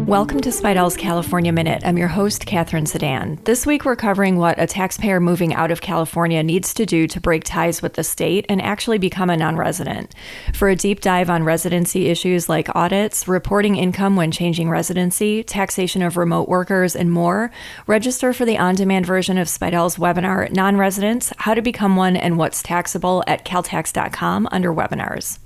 Welcome to Spidell's California Minute. I'm your host, Catherine Sedan. This week we're covering what a taxpayer moving out of California needs to do to break ties with the state and actually become a non-resident. For a deep dive on residency issues like audits, reporting income when changing residency, taxation of remote workers, and more, register for the on-demand version of Spidell's webinar, Non-Residents, How to Become One and What's Taxable at caltax.com under webinars.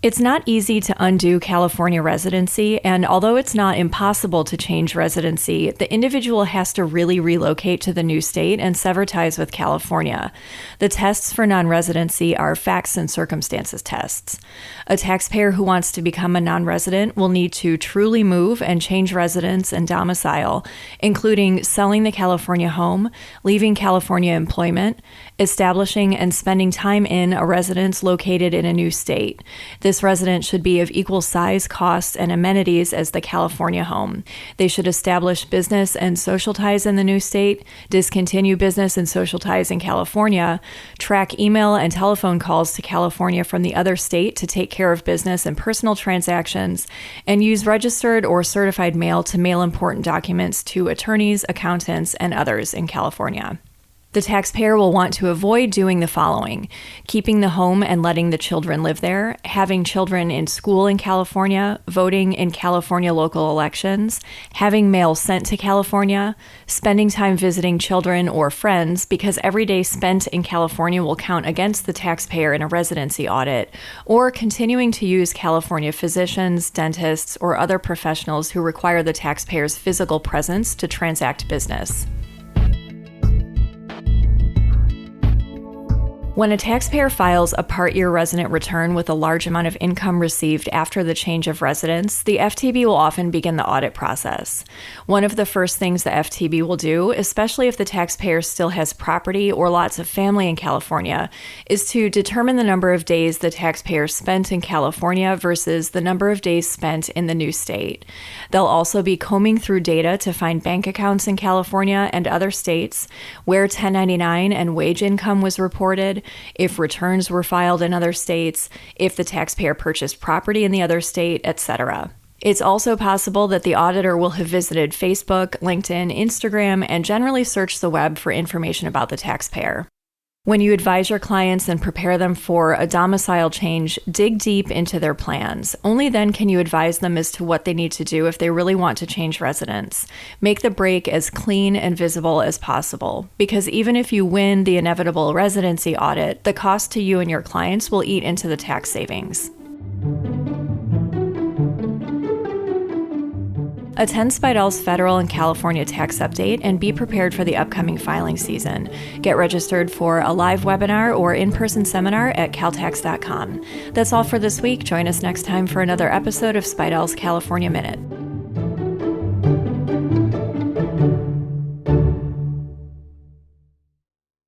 It's not easy to undo California residency, and although it's not impossible to change residency, the individual has to really relocate to the new state and sever ties with California. The tests for non-residency are facts and circumstances tests. A taxpayer who wants to become a non-resident will need to truly move and change residence and domicile, including selling the California home, leaving California employment, establishing and spending time in a residence located in a new state. This residence should be of equal size, costs, and amenities as the California home. They should establish business and social ties in the new state, discontinue business and social ties in California, track email and telephone calls to California from the other state to take care of business and personal transactions, and use registered or certified mail to mail important documents to attorneys, accountants, and others in California. The taxpayer will want to avoid doing the following: keeping the home and letting the children live there, having children in school in California, voting in California local elections, having mail sent to California, spending time visiting children or friends because every day spent in California will count against the taxpayer in a residency audit, or continuing to use California physicians, dentists, or other professionals who require the taxpayer's physical presence to transact business. When a taxpayer files a part-year resident return with a large amount of income received after the change of residence, the FTB will often begin the audit process. One of the first things the FTB will do, especially if the taxpayer still has property or lots of family in California, is to determine the number of days the taxpayer spent in California versus the number of days spent in the new state. They'll also be combing through data to find bank accounts in California and other states, where 1099 and wage income was reported, if returns were filed in other states, if the taxpayer purchased property in the other state, etc. It's also possible that the auditor will have visited Facebook, LinkedIn, Instagram, and generally searched the web for information about the taxpayer. When you advise your clients and prepare them for a domicile change, dig deep into their plans. Only then can you advise them as to what they need to do if they really want to change residence. Make the break as clean and visible as possible, because even if you win the inevitable residency audit, the cost to you and your clients will eat into the tax savings. Attend Spidell's federal and California tax update and be prepared for the upcoming filing season. Get registered for a live webinar or in-person seminar at caltax.com. That's all for this week. Join us next time for another episode of Spidell's California Minute.